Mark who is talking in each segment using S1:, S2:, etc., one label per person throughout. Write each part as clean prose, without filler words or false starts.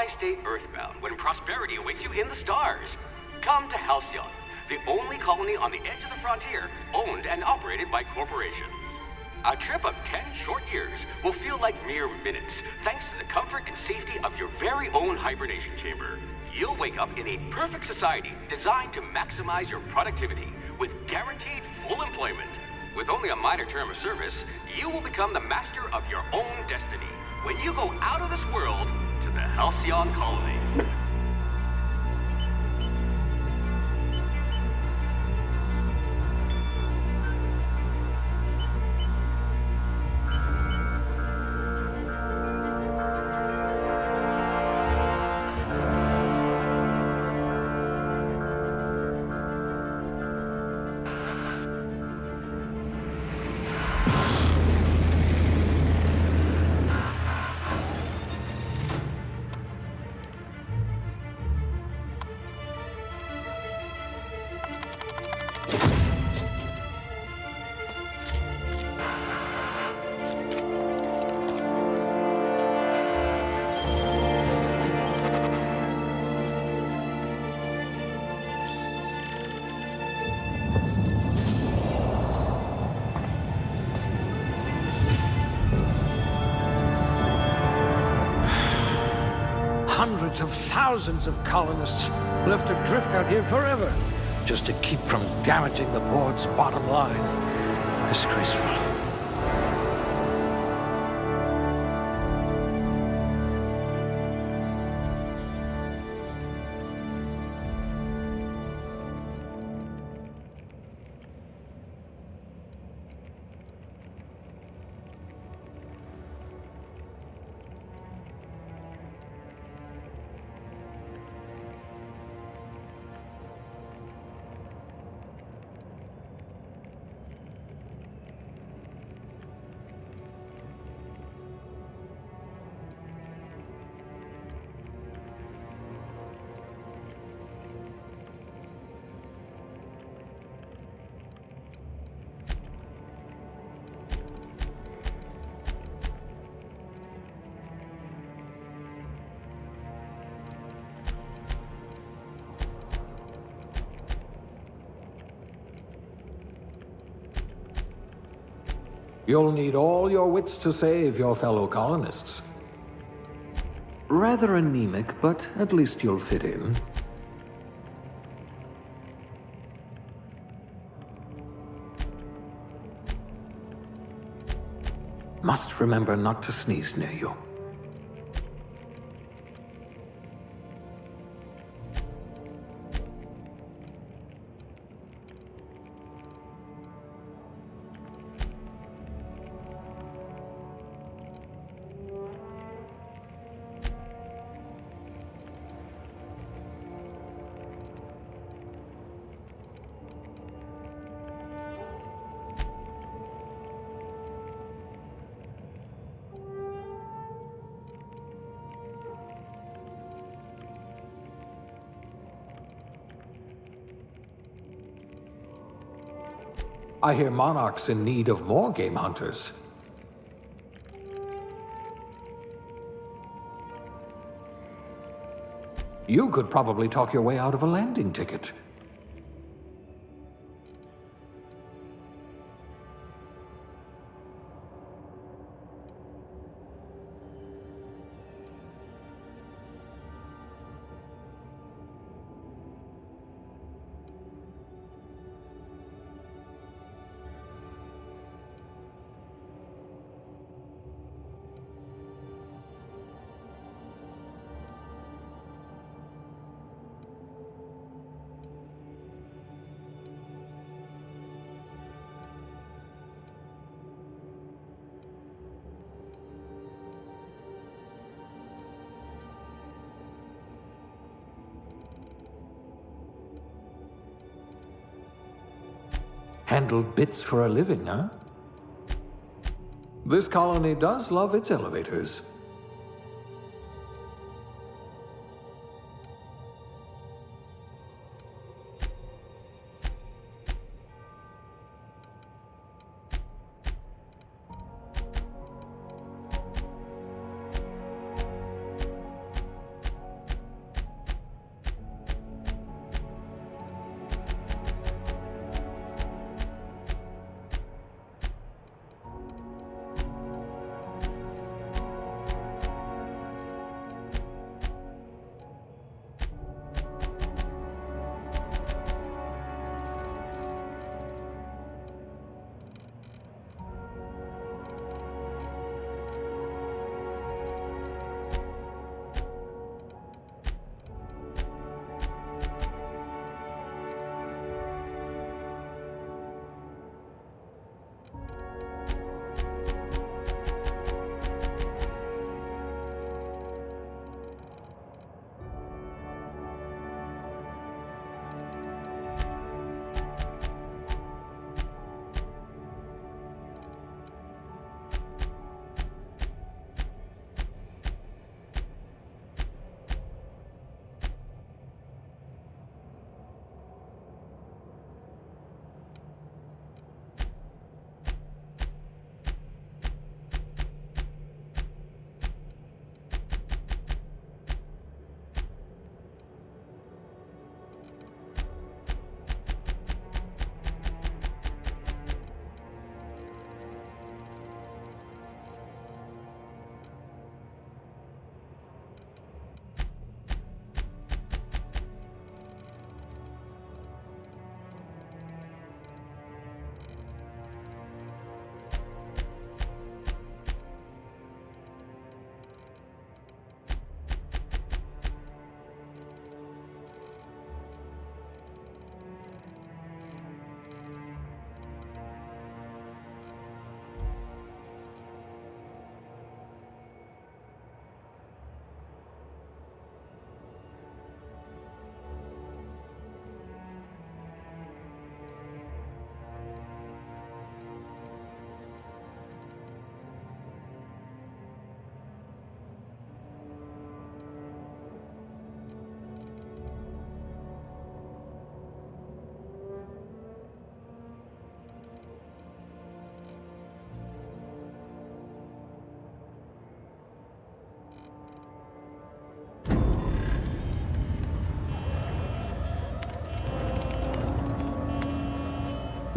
S1: Why stay earthbound when prosperity awaits you in the stars? Come to Halcyon, the only colony on the edge of the frontier, owned and operated by corporations. A trip of 10 short years will feel like mere minutes, thanks to the comfort and safety of your very own hibernation chamber. You'll wake up in a perfect society designed to maximize your productivity, with guaranteed full employment. With only a minor term of service, you will become the master of your own destiny when you go out of this world to the Halcyon colony.
S2: Hundreds of thousands of colonists left adrift out here forever, just to keep from damaging the board's bottom line. Disgraceful.
S3: You'll need all your wits to save your fellow colonists. Rather anemic, but at least you'll fit in. Must remember not to sneeze near you. I hear Monarch's in need of more game hunters. You could probably talk your way out of a landing ticket. Handle bits for a living, huh? This colony does love its elevators.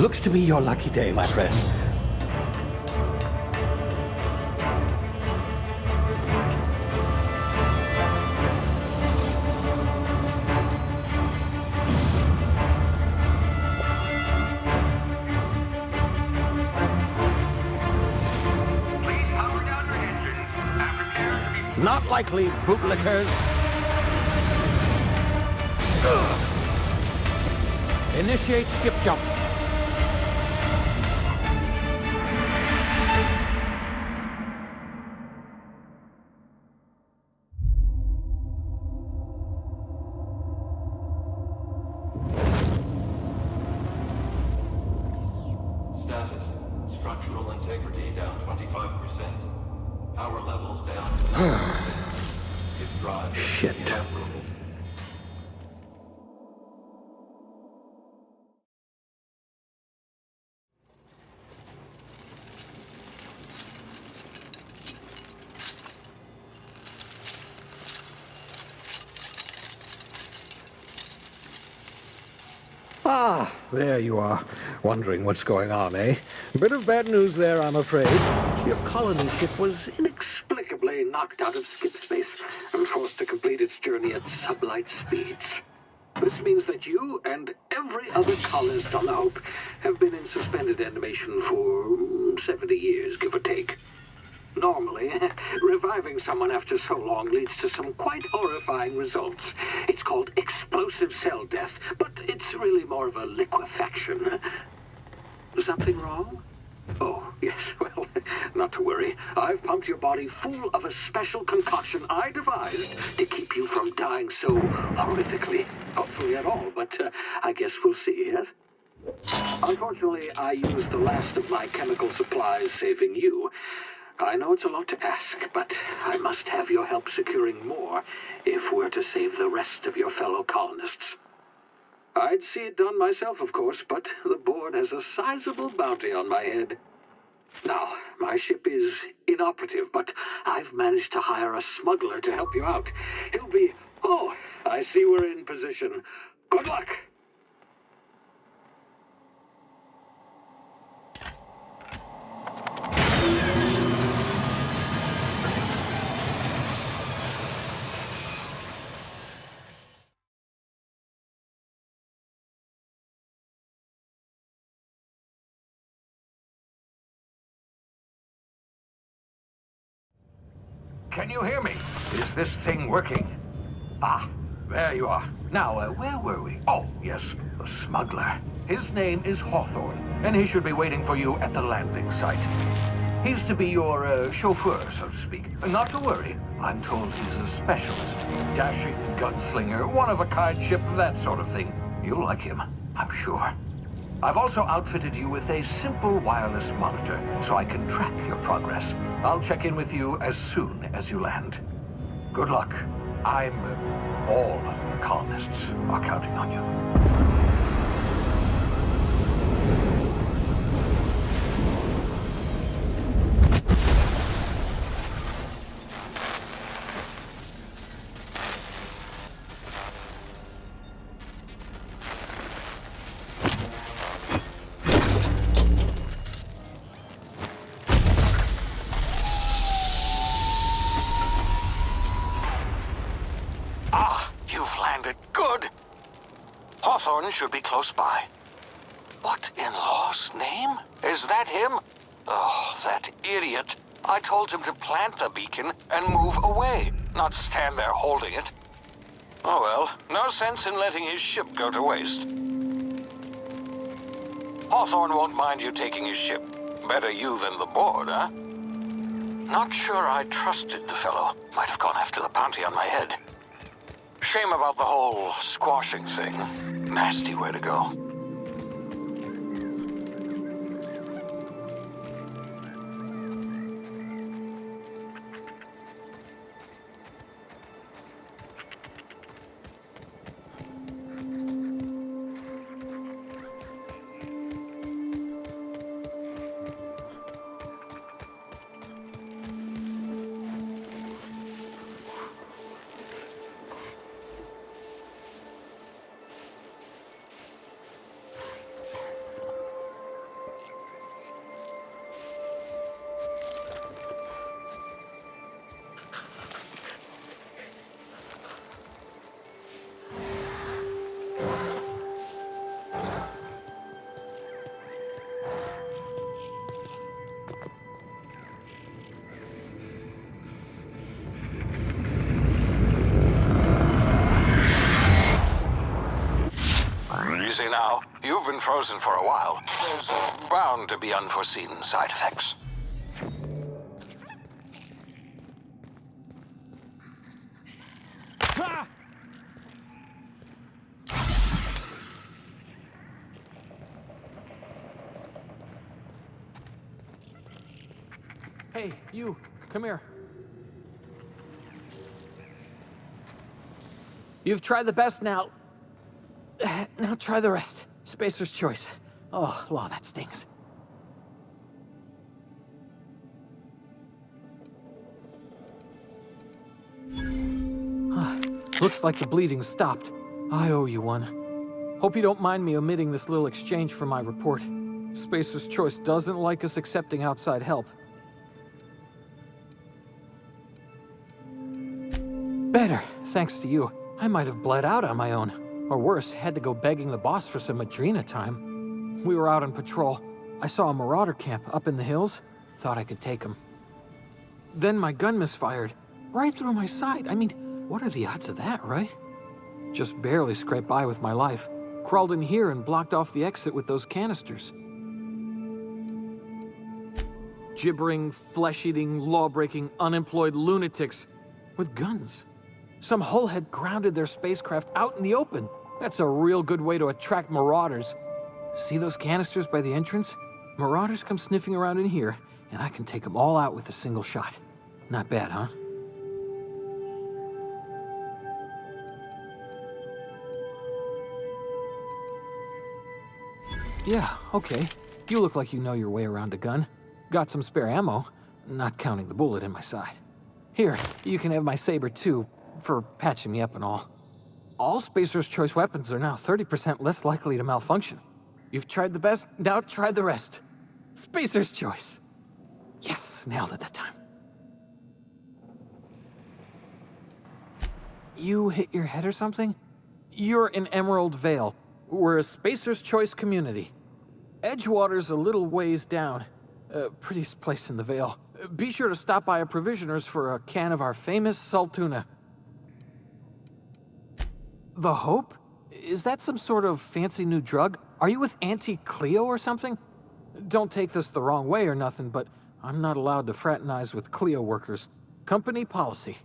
S2: Looks to be your lucky day, my friend. Not likely, bootlickers. Initiate skip jump.
S4: Status. Structural integrity down 25%. Power levels down 10%. Skip drive
S2: Shit.
S4: inoperable.
S2: Ah, there you are. Wondering what's going on, eh? Bit of bad news there, I'm afraid. Your colony ship was inexplicably knocked out of skip space and forced to complete its journey at sublight speeds. This means that you and every other colonist on the Hope have been in suspended animation for 70 years, give or take. Normally, reviving someone after so long leads to some quite horrifying results. It's called explosive cell death, but it's really more of a liquefaction. Something wrong? Oh, yes, well, not to worry. I've pumped your body full of a special concoction I devised to keep you from dying so horrifically. Hopefully at all, but I guess we'll see, yes? Unfortunately, I used the last of my chemical supplies saving you. I know it's a lot to ask, but I must have your help securing more if we're to save the rest of your fellow colonists. I'd see it done myself, of course, but the board has a sizable bounty on my head. Now, my ship is inoperative, but I've managed to hire a smuggler to help you out. He'll be... Oh, I see we're in position. Good luck!
S3: Can you hear me? Is this thing working? Ah, there you are. Now, where were we? Oh, yes, the smuggler. His name is Hawthorne, and he should be waiting for you at the landing site. He's to be your chauffeur, so to speak. Not to worry. I'm told he's a specialist. Dashing gunslinger, one-of-a-kind ship, that sort of thing. You'll like him, I'm sure. I've also outfitted you with a simple wireless monitor, so I can track your progress. I'll check in with you as soon as you land. Good luck. All the colonists are counting on you.
S2: Hawthorne should be close by. What in law's name? Is that him? Oh, that idiot. I told him to plant the beacon and move away, not stand there holding it. Oh well, no sense in letting his ship go to waste. Hawthorne won't mind you taking his ship. Better you than the board, huh? Not sure I trusted the fellow. Might have gone after the bounty on my head. Shame about the whole squashing thing. Nasty way to go.
S3: You've been frozen for a while. There's bound to be unforeseen side effects.
S5: Hey, you, come here. You've tried the best now. Now try the rest. Spacer's choice. Oh, law, that stings. Looks like the bleeding stopped. I owe you one. Hope you don't mind me omitting this little exchange from my report. Spacer's choice doesn't like us accepting outside help. Better, thanks to you. I might have bled out on my own. Or worse, had to go begging the boss for some Adrena time. We were out on patrol. I saw a marauder camp up in the hills. Thought I could take him. Then my gun misfired. Right through my side. I mean, what are the odds of that, right? Just barely scraped by with my life. Crawled in here and blocked off the exit with those canisters. Gibbering, flesh-eating, law-breaking, unemployed lunatics with guns. Some hullhead grounded their spacecraft out in the open. That's a real good way to attract marauders. See those canisters by the entrance? Marauders come sniffing around in here, and I can take them all out with a single shot. Not bad, huh? Yeah, okay. You look like you know your way around a gun. Got some spare ammo, not counting the bullet in my side. Here, you can have my saber too, for patching me up and all. All Spacer's Choice weapons are now 30% less likely to malfunction. You've tried the best, now try the rest. Spacer's Choice. Yes, nailed it that time. You hit your head or something? You're in Emerald Vale. We're a Spacer's Choice community. Edgewater's a little ways down. Prettiest place in the Vale. Be sure to stop by a provisioner's for a can of our famous Saltuna. The Hope? Is that some sort of fancy new drug? Are you with Auntie Cleo or something? Don't take this the wrong way or nothing, but I'm not allowed to fraternize with Cleo workers. Company policy.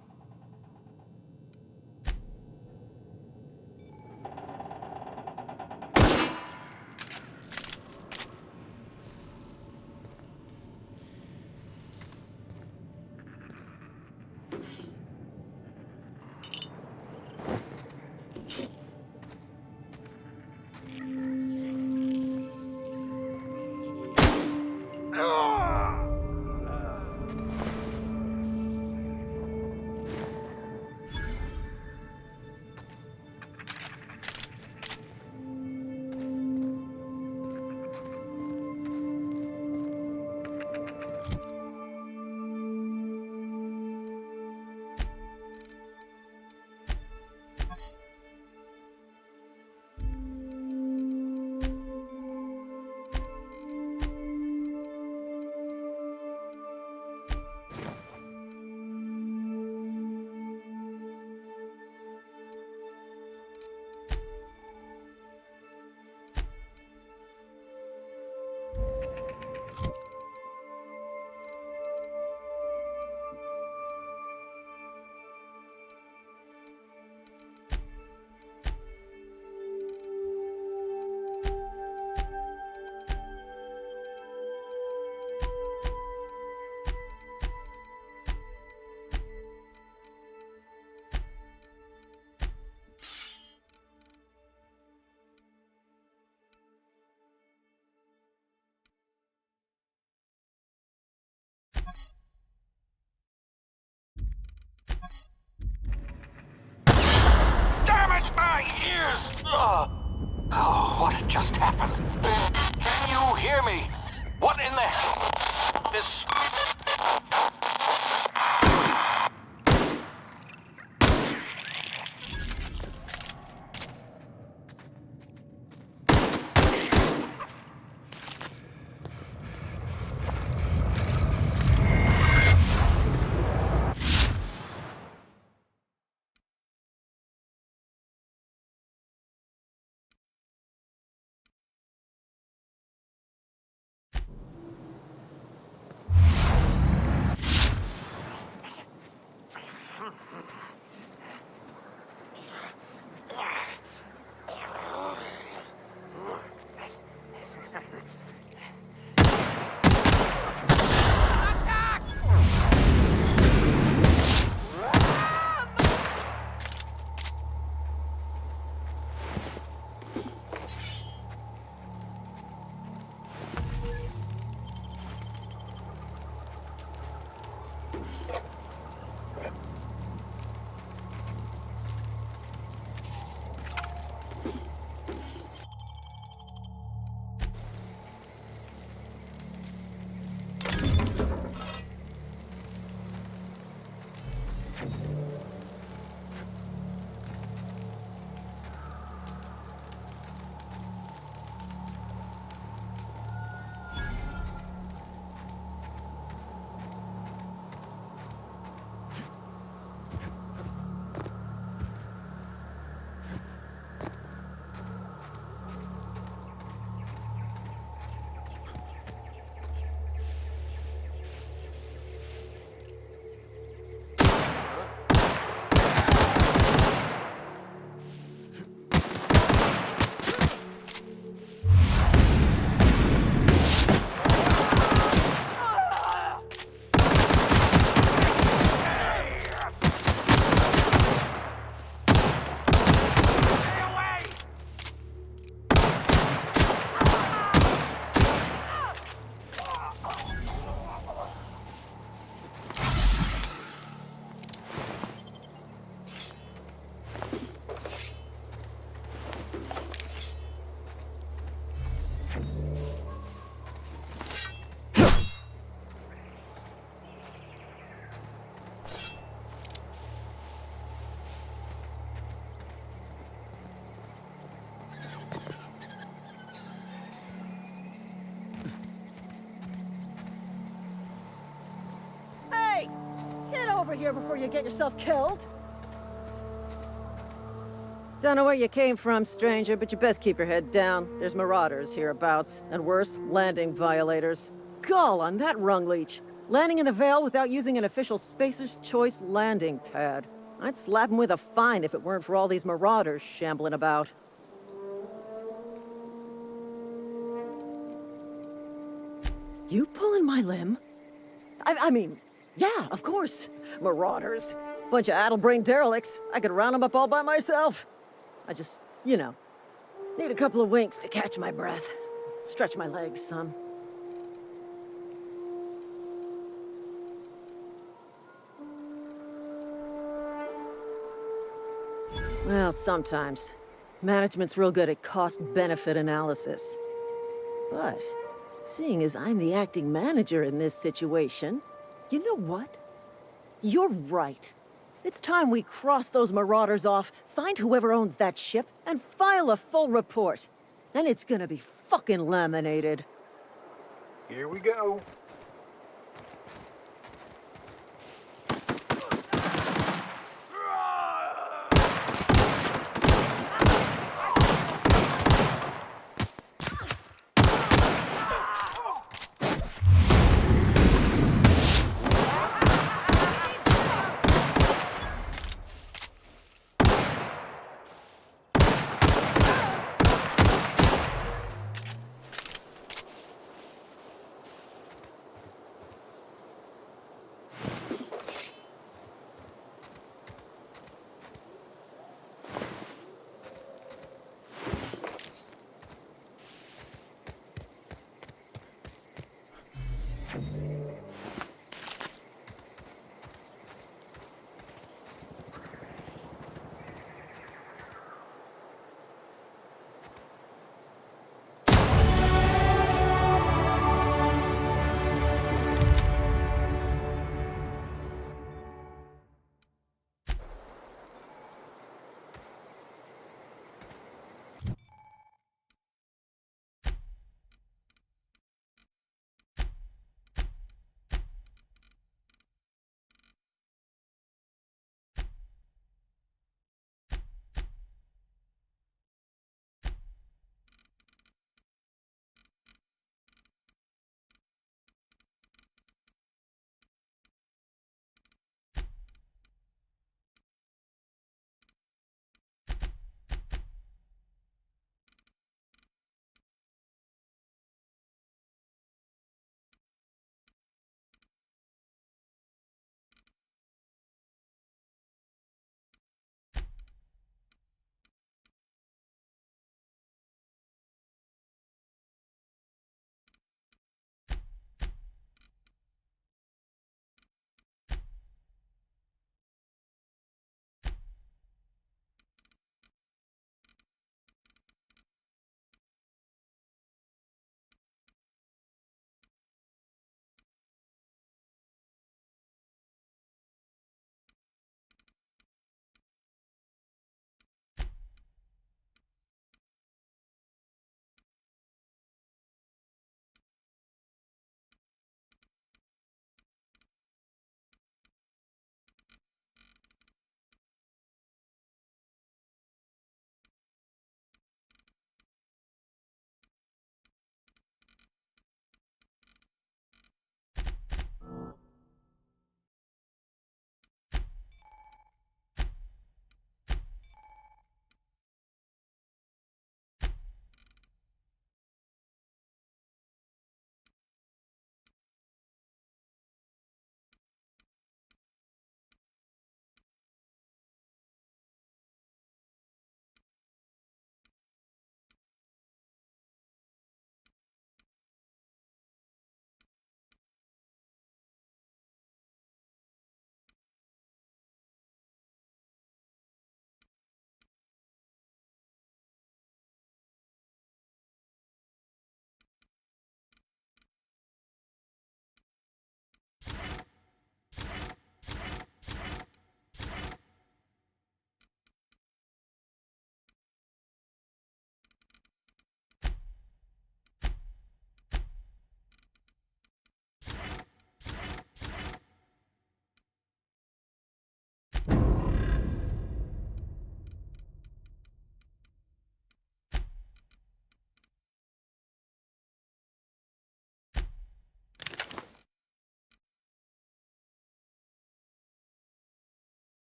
S3: Oh, what had just happened? Can you hear me? What in the... This...
S6: of here before you get yourself killed. Don't know where you came from, stranger, but you best keep your head down. There's marauders hereabouts, and worse, landing violators. Gall on that rung leech. Landing in the Vale without using an official Spacer's Choice landing pad. I'd slap him with a fine if it weren't for all these marauders shambling about. You pulling my limb? I mean, yeah, of course. Marauders. Bunch of addle-brained derelicts. I could round them up all by myself. I just, you know, need a couple of winks to catch my breath. Stretch my legs, son. Well, sometimes. Management's real good at cost-benefit analysis. But, seeing as I'm the acting manager in this situation, you know what? You're right. It's time we cross those marauders off, find whoever owns that ship, and file a full report. Then it's gonna be fucking laminated.
S3: Here we go.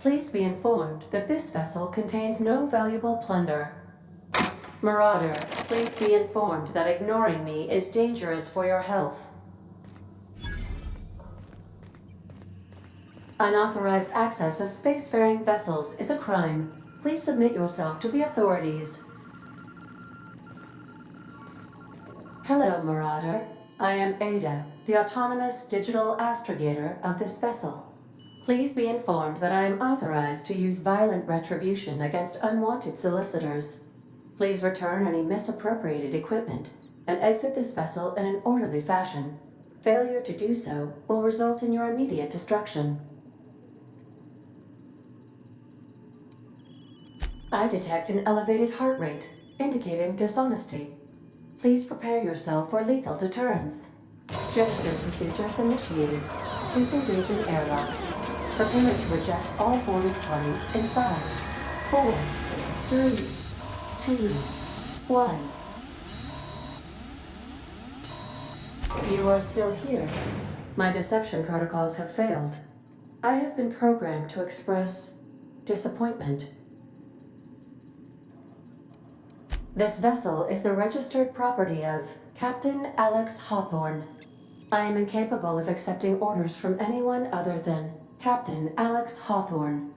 S7: Please be informed that this vessel contains no valuable plunder. Marauder, please be informed that ignoring me is dangerous for your health. Unauthorized access of spacefaring vessels is a crime. Please submit yourself to the authorities. Hello, Marauder. I am Ada, the autonomous digital astrogator of this vessel. Please be informed that I am authorized to use violent retribution against unwanted solicitors. Please return any misappropriated equipment and exit this vessel in an orderly fashion. Failure to do so will result in your immediate destruction. I detect an elevated heart rate, indicating dishonesty. Please prepare yourself for lethal deterrence. Jettison procedures initiated. Disengaging airlocks. Preparing to eject all boarded parties in 5, 4, 3, 2, 1. You are still here. My deception protocols have failed. I have been programmed to express disappointment. This vessel is the registered property of Captain Alex Hawthorne. I am incapable of accepting orders from anyone other than Captain Alex Hawthorne.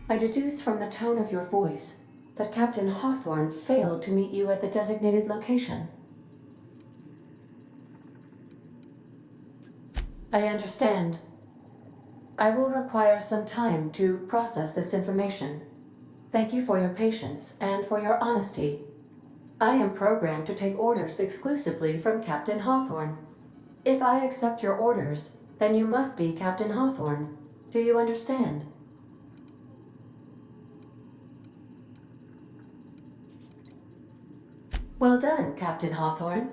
S7: I deduce from the tone of your voice that Captain Hawthorne failed to meet you at the designated location. I understand. I will require some time to process this information. Thank you for your patience and for your honesty. I am programmed to take orders exclusively from Captain Hawthorne. If I accept your orders, then you must be Captain Hawthorne. Do you understand? Well done, Captain Hawthorne.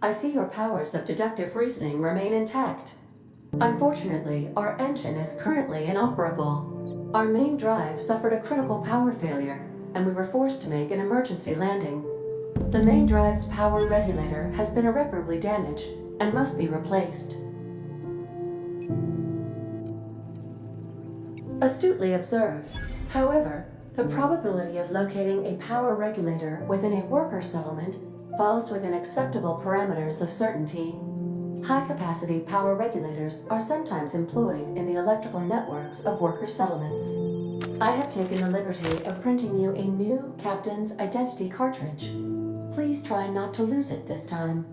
S7: I see your powers of deductive reasoning remain intact. Unfortunately, our engine is currently inoperable. Our main drive suffered a critical power failure, and we were forced to make an emergency landing. The main drive's power regulator has been irreparably damaged and must be replaced. Astutely observed. However, the probability of locating a power regulator within a worker settlement falls within acceptable parameters of certainty. High-capacity power regulators are sometimes employed in the electrical networks of worker settlements. I have taken the liberty of printing you a new Captain's Identity cartridge. Please try not to lose it this time.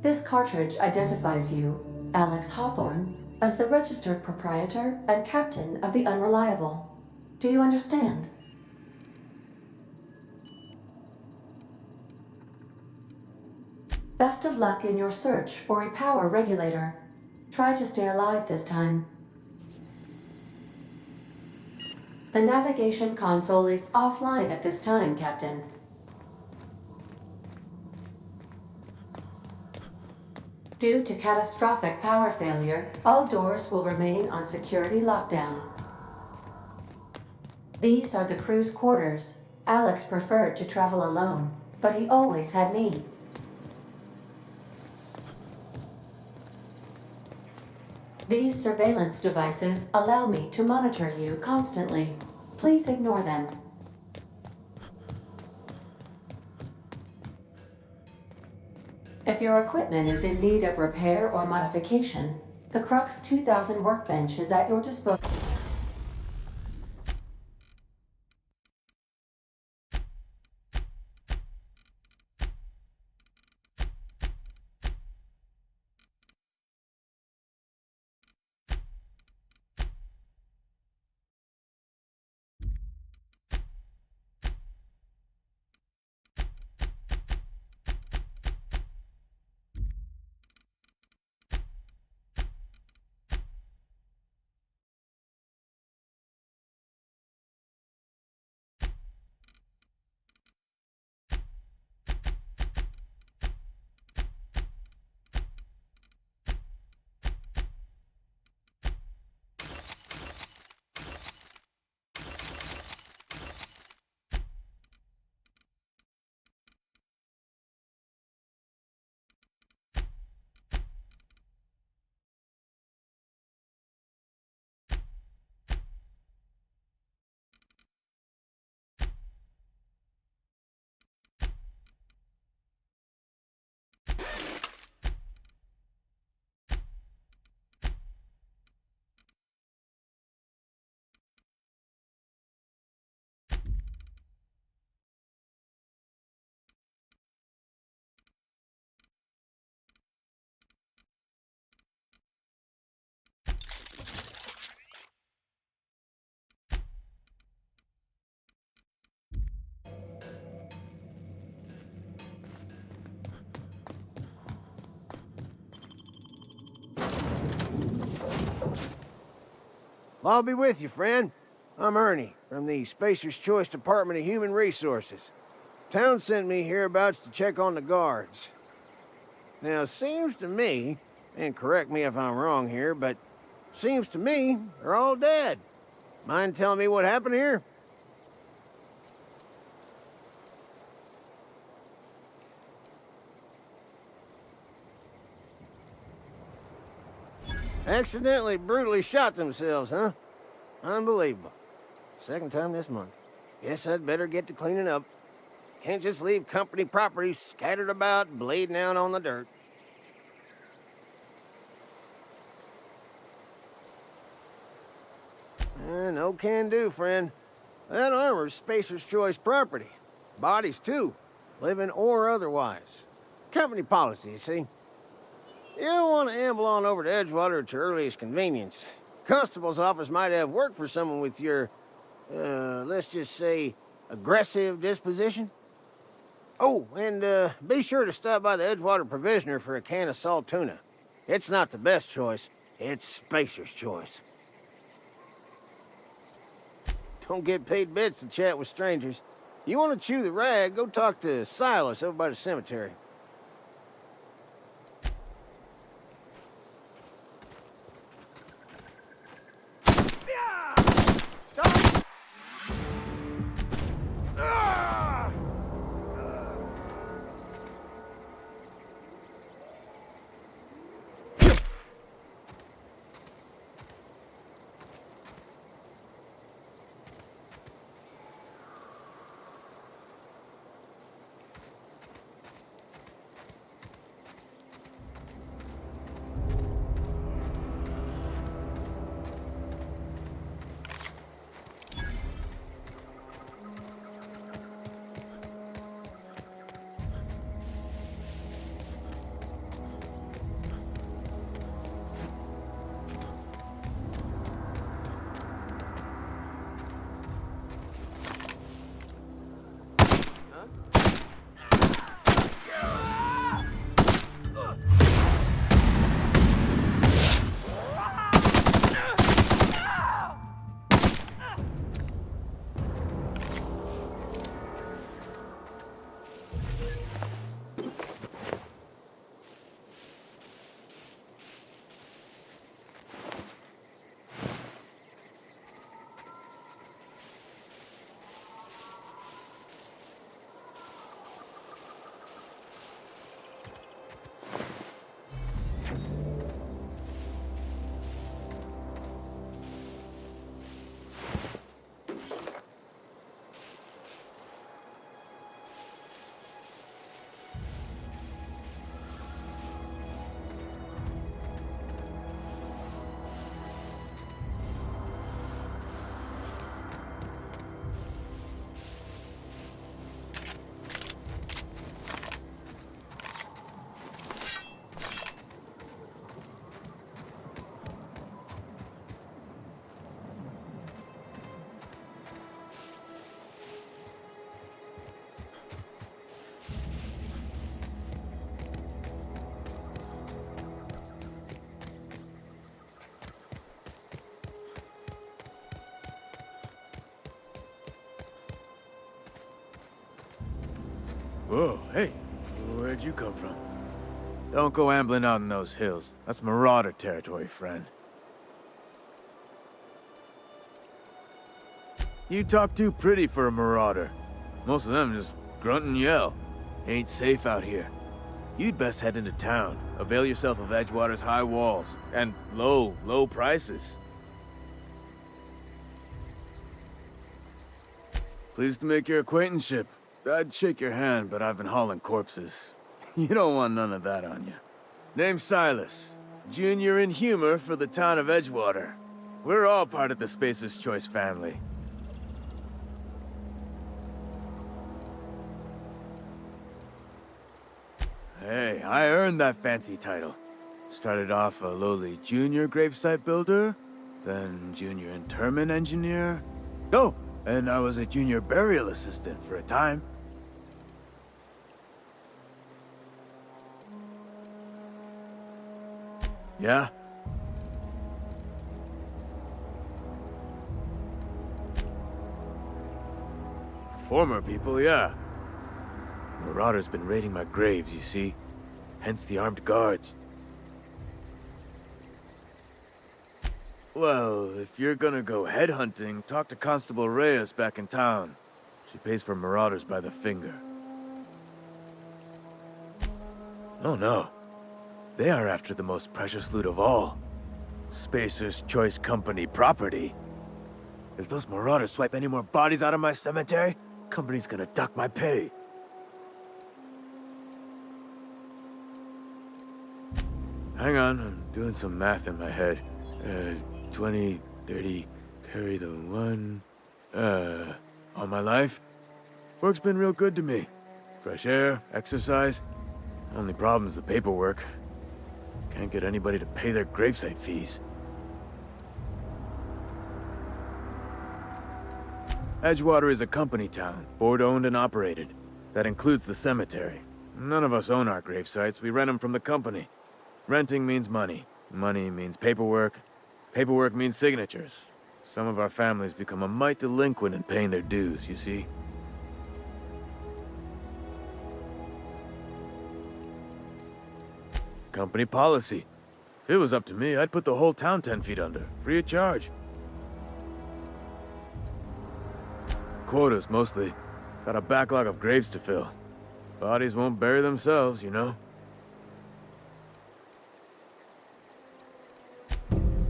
S7: This cartridge identifies you, Alex Hawthorne, as the registered proprietor and captain of the Unreliable. Do you understand? Best of luck in your search for a power regulator. Try to stay alive this time. The navigation console is offline at this time, Captain. Due to catastrophic power failure, all doors will remain on security lockdown. These are the crew's quarters. Alex preferred to travel alone, but he always had me. These surveillance devices allow me to monitor you constantly. Please ignore them. If your equipment is in need of repair or modification, the Crux 2000 workbench is at your disposal.
S8: Well, I'll be with you, friend. I'm Ernie, from the Spacer's Choice Department of Human Resources. Town sent me hereabouts to check on the guards. Now, it seems to me, and correct me if I'm wrong here, but seems to me they're all dead. Mind telling me what happened here? Accidentally brutally shot themselves, huh? Unbelievable. Second time this month. Guess I'd better get to cleaning up. Can't just leave company property scattered about, bleeding out on the dirt. No can do, friend. That armor's Spacer's Choice property. Bodies, too. Living or otherwise. Company policy, you see. You don't want to amble on over to Edgewater at your earliest convenience. Constable's office might have work for someone with your, let's just say, aggressive disposition. Oh, and be sure to stop by the Edgewater Provisioner for a can of salt tuna. It's not the best choice, it's Spacer's Choice. Don't get paid bits to chat with strangers. You want to chew the rag, go talk to Silas over by the cemetery.
S9: Whoa, hey, where'd you come from? Don't go ambling out in those hills. That's Marauder territory, friend. You talk too pretty for a Marauder. Most of them just grunt and yell. Ain't safe out here. You'd best head into town. Avail yourself of Edgewater's high walls and low prices. Pleased to make your acquaintanceship. I'd shake your hand, but I've been hauling corpses. You don't want none of that on you. Name's Silas. Junior in humor for the town of Edgewater. We're all part of the Spacer's Choice family. Hey, I earned that fancy title. Started off a lowly junior gravesite builder, then junior interment engineer. Oh, and I was a junior burial assistant for a time. Yeah? Former people, yeah. Marauders been raiding my graves, you see. Hence the armed guards. Well, if you're gonna go headhunting, talk to Constable Reyes back in town. She pays for marauders by the finger. Oh no. They are after the most precious loot of all. Spacer's Choice Company property. If those marauders swipe any more bodies out of my cemetery, company's gonna duck my pay. Hang on, I'm doing some math in my head. 20, 30, carry the one... all my life? Work's been real good to me. Fresh air, exercise. Only problem's the paperwork. Can't get anybody to pay their gravesite fees. Edgewater is a company town, board-owned and operated. That includes the cemetery. None of us own our gravesites, we rent them from the company. Renting means money. Money means paperwork. Paperwork means signatures. Some of our families become a mite delinquent in paying their dues, you see? Company policy. If it was up to me, I'd put the whole town 10 feet under, free of charge. Quotas, mostly. Got a backlog of graves to fill. Bodies won't bury themselves, you know?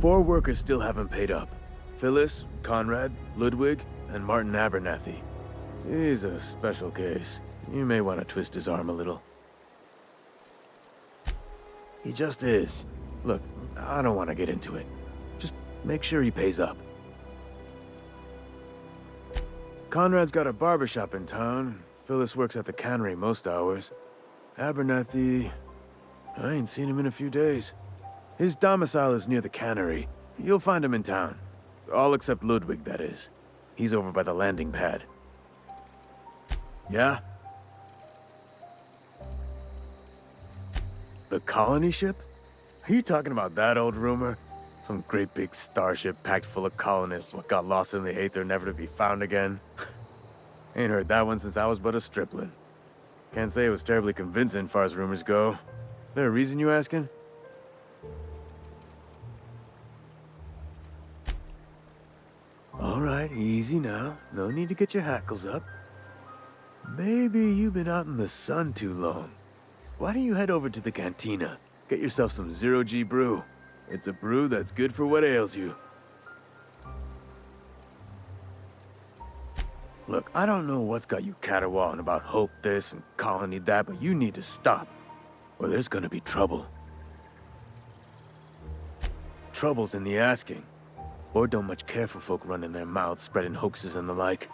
S9: 4 workers still haven't paid up. Phyllis, Conrad, Ludwig, and Martin Abernathy. He's a special case. You may want to twist his arm a little. He just is. Look, I don't want to get into it. Just make sure he pays up. Conrad's got a barbershop in town. Phyllis works at the cannery most hours. Abernathy... I ain't seen him in a few days. His domicile is near the cannery. You'll find him in town. All except Ludwig, that is. He's over by the landing pad. Yeah? The colony ship? Are you talking about that old rumor? Some great big starship packed full of colonists what got lost in the Aether never to be found again? Ain't heard that one since I was but a stripling. Can't say it was terribly convincing far as rumors go. There a reason you asking? All right, easy now. No need to get your hackles up. Maybe you've been out in the sun too long. Why don't you head over to the cantina? Get yourself some Zero-G brew. It's a brew that's good for what ails you. Look, I don't know what's got you caterwauling about Hope this and Colony that, but you need to stop, or there's gonna be trouble. Trouble's in the asking. Board don't much care for folk running their mouths, spreading hoaxes and the like.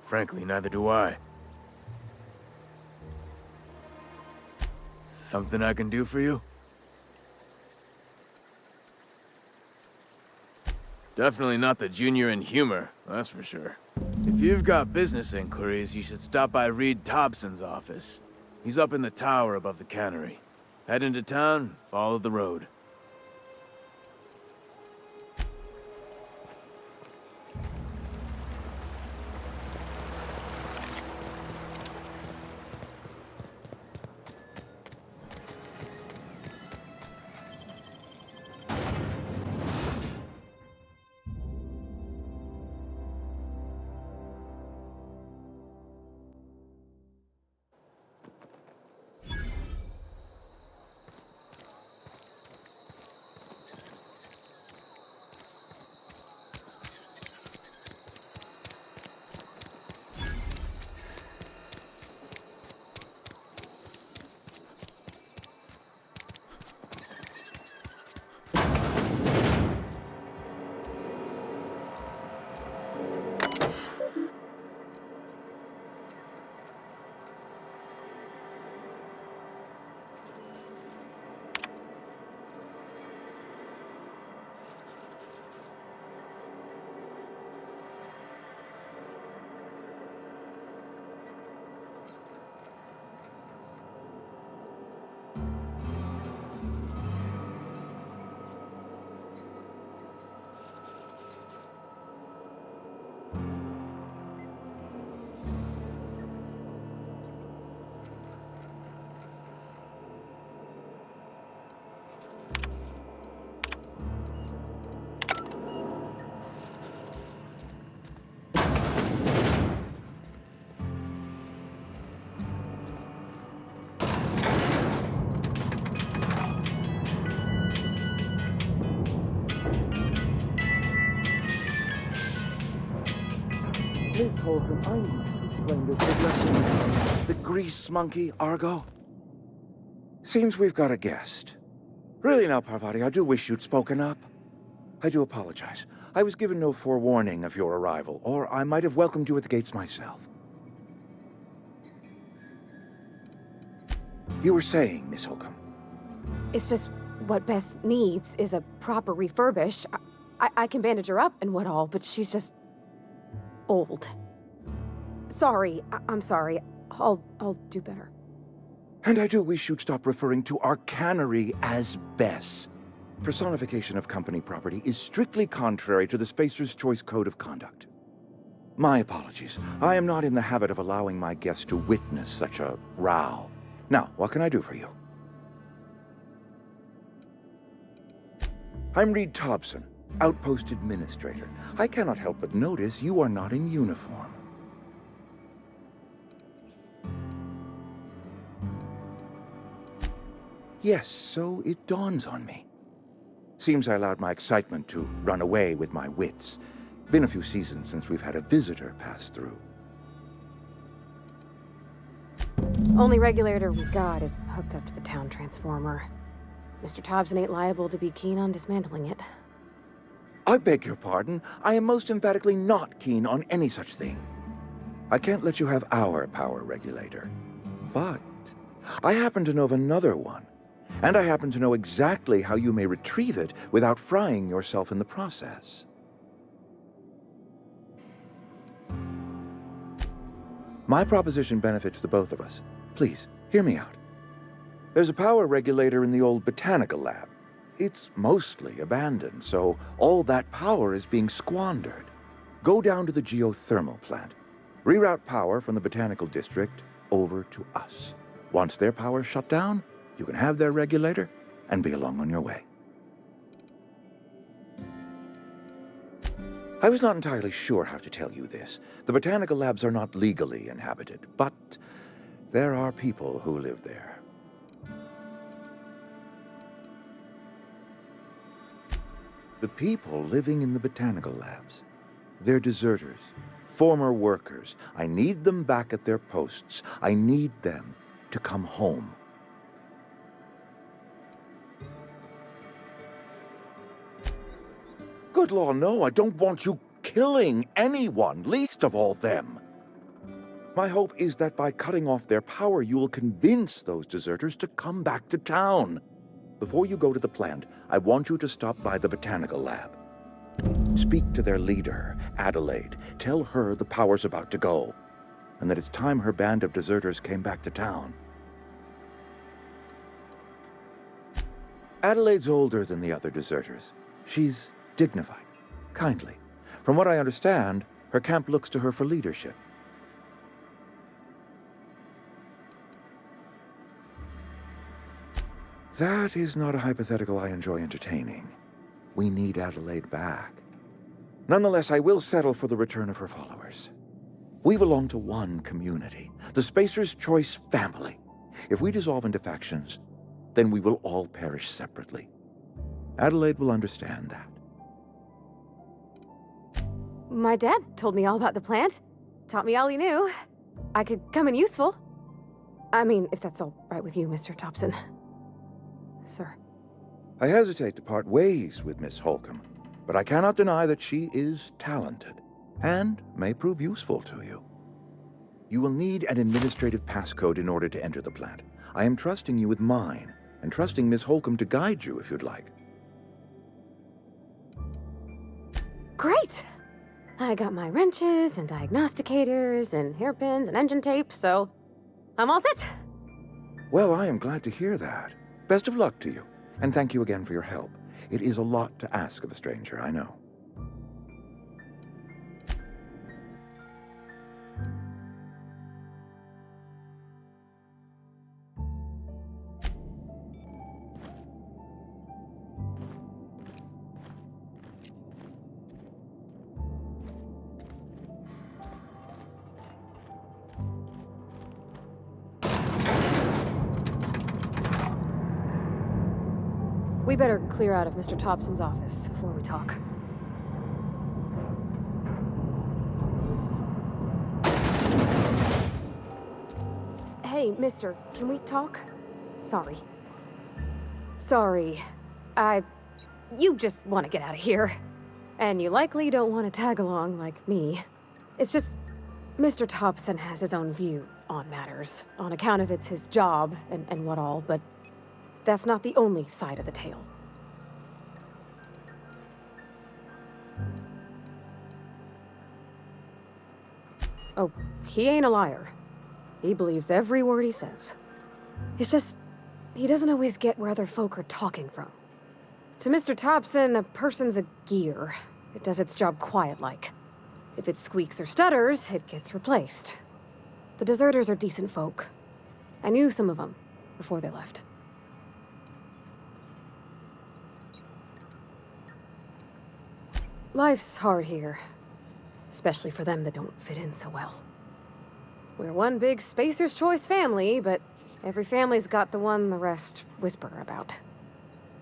S9: Frankly, neither do I. Something I can do for you? Definitely not the junior in humor, that's for sure. If you've got business inquiries, you should stop by Reed Thompson's office. He's up in the tower above the cannery. Head into town, follow the road. Miss Holcomb, I must explain this addressing the grease monkey, Argo. Seems we've got a guest. Really now, Parvati, I do wish you'd spoken up. I do apologize. I was given no forewarning of your arrival, or I might have welcomed you at the gates myself. You were saying, Miss Holcomb.
S10: It's just what Bess needs is a proper refurbish. I can bandage her up and what all, but she's just old. Sorry, I'm sorry. I'll do better.
S9: And I do wish you'd stop referring to our cannery as Bess. Personification of company property is strictly contrary to the Spacer's Choice Code of Conduct. My apologies. I am not in the habit of allowing my guests to witness such a row. Now, what can I do for you? I'm Reed Thompson, Outpost Administrator. I cannot help but notice you are not in uniform. Yes, so it dawns on me. Seems I allowed my excitement to run away with my wits. Been a few seasons since we've had a visitor pass through.
S10: Only regulator we got is hooked up to the town transformer. Mr. Thompson ain't liable to be keen on dismantling it.
S9: I beg your pardon. I am most emphatically not keen on any such thing. I can't let you have our power regulator. But I happen to know of another one. And I happen to know exactly how you may retrieve it without frying yourself in the process. My proposition benefits the both of us. Please, hear me out. There's a power regulator in the old botanical lab. It's mostly abandoned, so all that power is being squandered. Go down to the geothermal plant. Reroute power from the botanical district over to us. Once their power's shut down, you can have their regulator and be along on your way. I was not entirely sure how to tell you this. The botanical labs are not legally inhabited, but there are people who live there. The people living in the botanical labs, they're deserters, former workers. I need them back at their posts. I need them to come home. Good law, no, I don't want you killing anyone, least of all them. My hope is that by cutting off their power, you will convince those deserters to come back to town. Before you go to the plant, I want you to stop by the botanical lab. Speak to their leader, Adelaide. Tell her the power's about to go, and that it's time her band of deserters came back to town. Adelaide's older than the other deserters. She's dignified, kindly. From what I understand, her camp looks to her for leadership. That is not a hypothetical I enjoy entertaining. We need Adelaide back. Nonetheless, I will settle for the return of her followers. We belong to one community, the Spacer's Choice family. If we dissolve into factions, then we will all perish separately. Adelaide will understand that.
S10: My dad told me all about the plant. Taught me all he knew. I could come in useful. I mean, if that's all right with you, Mr. Thompson. Sir.
S9: I hesitate to part ways with Miss Holcomb, but I cannot deny that she is talented and may prove useful to you. You will need an administrative passcode in order to enter the plant. I am trusting you with mine, and trusting Miss Holcomb to guide you if you'd like.
S10: Great! I got my wrenches and diagnosticators and hairpins and engine tape, so I'm all set.
S9: Well, I am glad to hear that. Best of luck to you, and thank you again for your help. It is a lot to ask of a stranger, I know.
S10: We better clear out of Mr. Thompson's office before we talk. Hey, mister, can we talk? Sorry. Sorry. You just want to get out of here. And you likely don't want to tag along like me. It's just, Mr. Thompson has his own view on matters, on account of it's his job and what all, but that's not the only side of the tale. Oh, he ain't a liar. He believes every word he says. It's just, he doesn't always get where other folk are talking from. To Mr. Thompson, a person's a gear. It does its job quiet-like. If it squeaks or stutters, it gets replaced. The deserters are decent folk. I knew some of them before they left. Life's hard here. Especially for them that don't fit in so well. We're one big Spacer's Choice family, but every family's got the one the rest whisper about.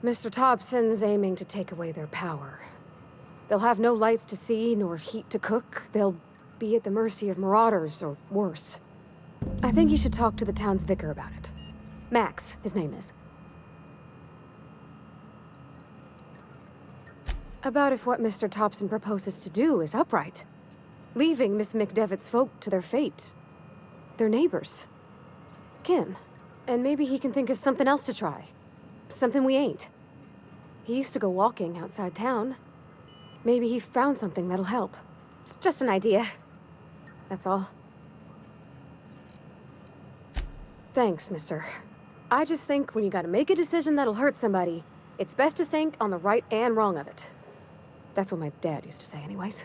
S10: Mr. Thompson's aiming to take away their power. They'll have no lights to see, nor heat to cook. They'll be at the mercy of marauders, or worse. I think you should talk to the town's vicar about it. Max, his name is. About if what Mr. Thompson proposes to do is upright. Leaving Miss McDevitt's folk to their fate. Their neighbors. Kin. And maybe he can think of something else to try. Something we ain't. He used to go walking outside town. Maybe he found something that'll help. It's just an idea. That's all. Thanks, mister. I just think when you gotta make a decision that'll hurt somebody, it's best to think on the right and wrong of it. That's what my dad used to say anyways.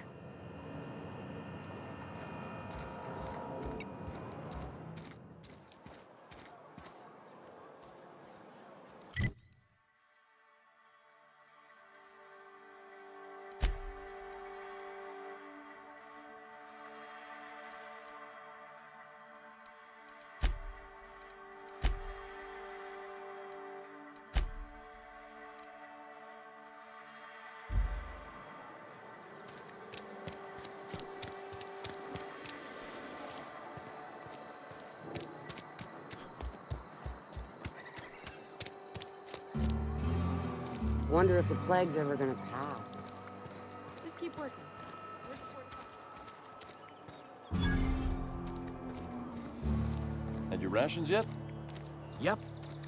S11: Wonder if the plague's ever gonna pass.
S10: Just keep working.
S12: Had your rations yet?
S13: Yep.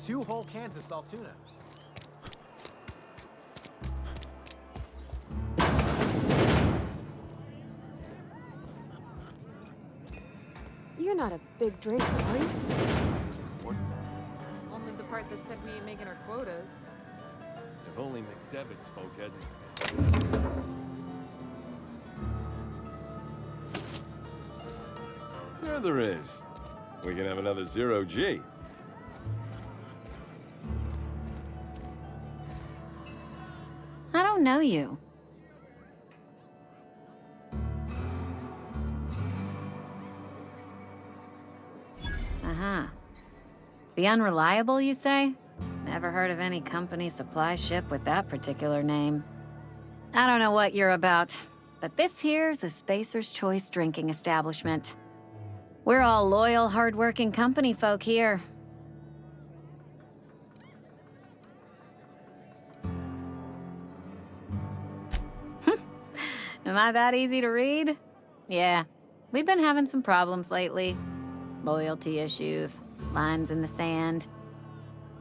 S13: 2 whole cans of salt tuna.
S10: You're not a big drinker, are you?
S14: Only the part that said we ain't making our quotas.
S12: If only McDevitt's folk hadn't. There is. We can have another 0G.
S15: I don't know you. Uh-huh. The Unreliable, you say? Never heard of any company supply ship with that particular name. I don't know what you're about, but this here's a Spacer's Choice drinking establishment. We're all loyal, hard-working company folk here. Am I that easy to read? Yeah, we've been having some problems lately. Loyalty issues, lines in the sand.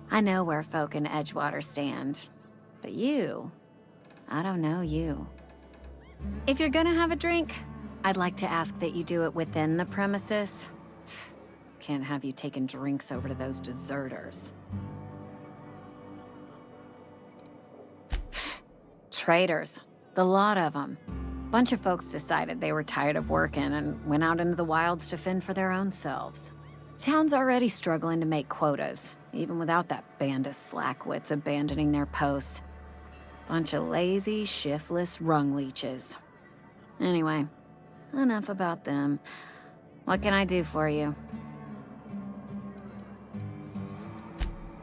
S15: I know where folk in Edgewater stand. But you, I don't know you. If you're gonna have a drink, I'd like to ask that you do it within the premises. Can't have you taking drinks over to those deserters. Traitors, the lot of them. Bunch of folks decided they were tired of working and went out into the wilds to fend for their own selves. Town's already struggling to make quotas, even without that band of slackwits abandoning their posts. Bunch of lazy, shiftless rung leeches. Anyway, enough about them. What can I do for you?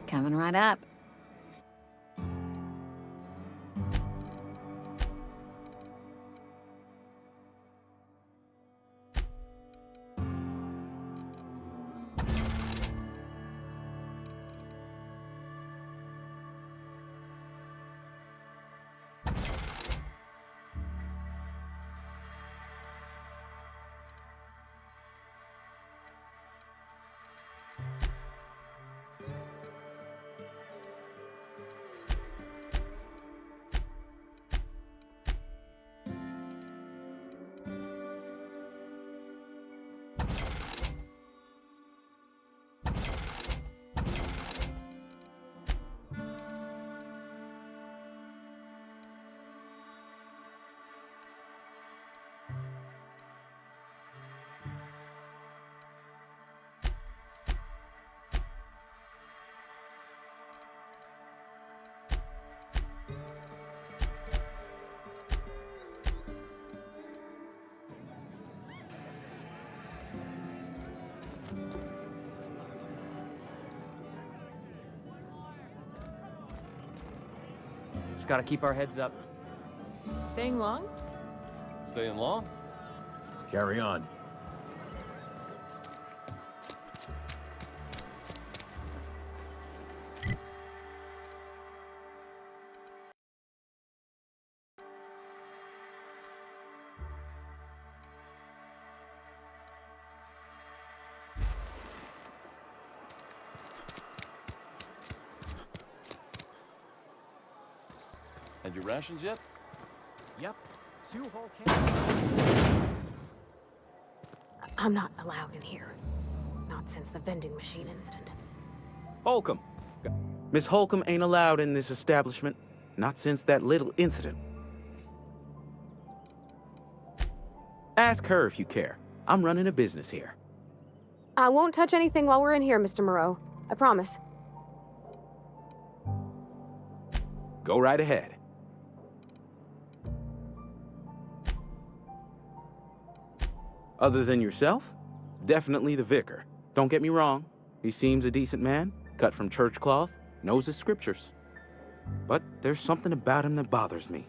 S15: Coming right up.
S16: Just gotta keep our heads up.
S14: Staying long?
S12: Staying long?
S9: Carry on.
S12: Had your rations yet?
S13: Yep. 2 whole cans.
S10: I'm not allowed in here. Not since the vending machine incident.
S17: Holcomb. Miss Holcomb ain't allowed in this establishment. Not since that little incident. Ask her if you care. I'm running a business here.
S10: I won't touch anything while we're in here, Mr. Moreau. I promise.
S17: Go right ahead. Other than yourself? Definitely the vicar. Don't get me wrong. He seems a decent man, cut from church cloth, knows his scriptures. But there's something about him that bothers me.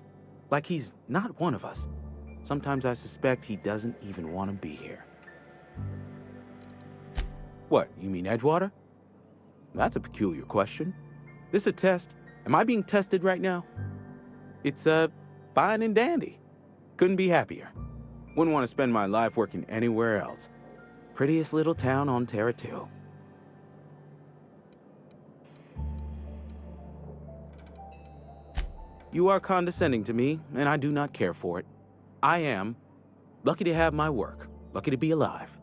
S17: Like he's not one of us. Sometimes I suspect he doesn't even want to be here. What, you mean Edgewater? That's a peculiar question. This a test? Am I being tested right now? It's, fine and dandy. Couldn't be happier. Wouldn't want to spend my life working anywhere else. Prettiest little town on Terra 2. You are condescending to me, and I do not care for it. I am lucky to have my work, lucky to be alive.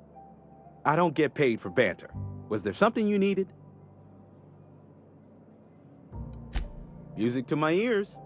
S17: I don't get paid for banter. Was there something you needed? Music to my ears.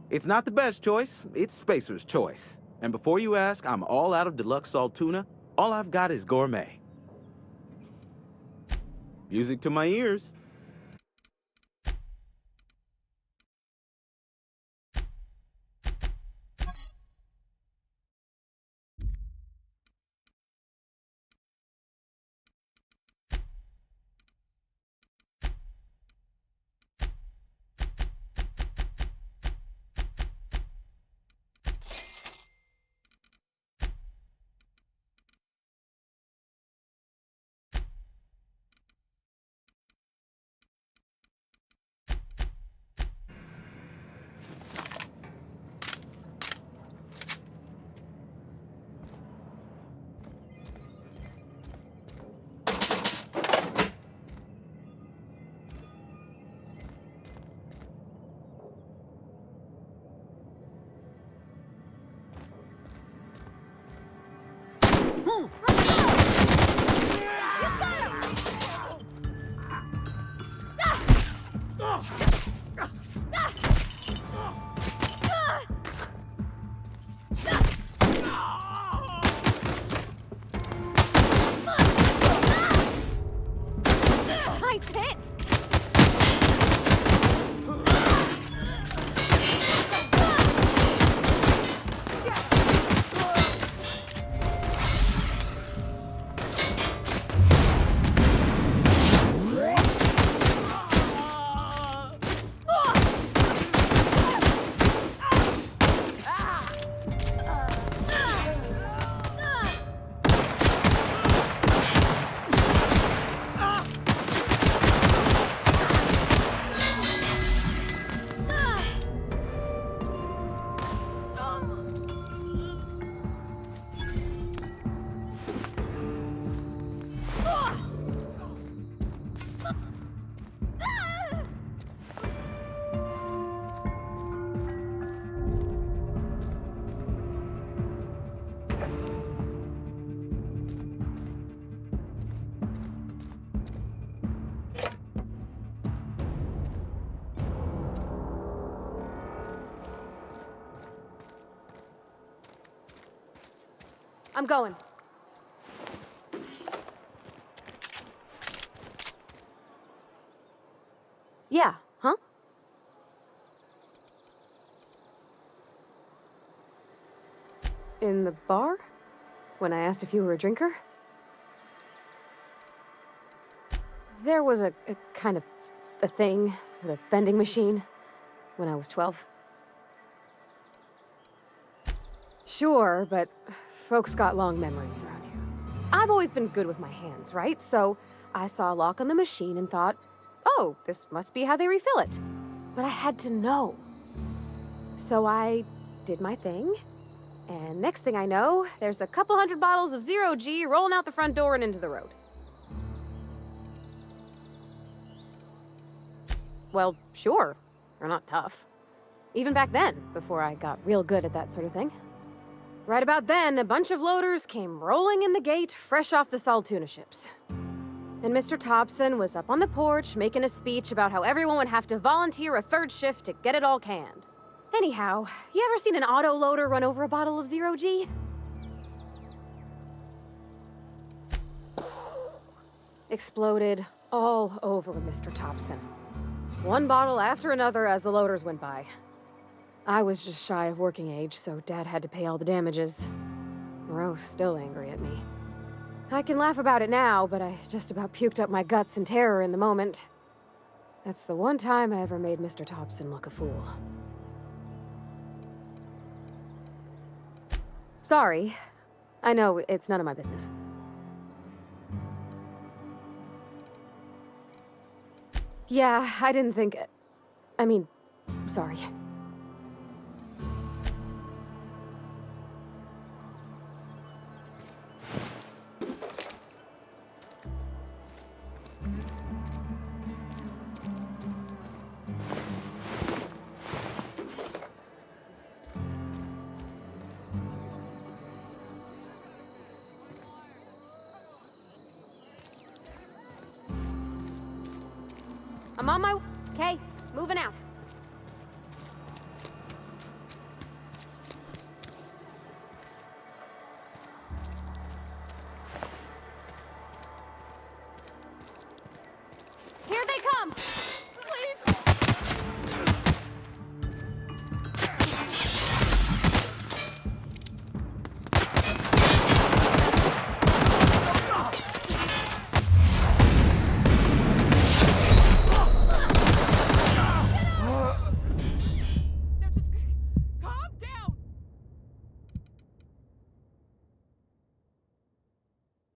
S17: It's not the best choice, it's Spacer's choice. And before you ask, I'm all out of deluxe salt tuna. All I've got is gourmet. Music to my ears.
S10: Nice hit! I'm going. Yeah, huh? In the bar? When I asked if you were a drinker? There was a kind of a thing with a vending machine when I was 12. Sure, but folks got long memories around here. I've always been good with my hands, right? So I saw a lock on the machine and thought, oh, this must be how they refill it. But I had to know. So I did my thing, and next thing I know, there's a couple hundred bottles of Zero G rolling out the front door and into the road. Well, sure. They're not tough. Even back then, before I got real good at that sort of thing. Right about then, a bunch of loaders came rolling in the gate, fresh off the Saltuna ships. And Mr. Thompson was up on the porch making a speech about how everyone would have to volunteer a third shift to get it all canned. Anyhow, you ever seen an auto loader run over a bottle of Zero G? Exploded all over Mr. Thompson. One bottle after another as the loaders went by. I was just shy of working age, so Dad had to pay all the damages. Moreau's still angry at me. I can laugh about it now, but I just about puked up my guts in terror in the moment. That's the one time I ever made Mr. Thompson look a fool. Sorry. I know, it's none of my business. Yeah, I didn't think... I mean, sorry. I'm on my... Okay, moving out.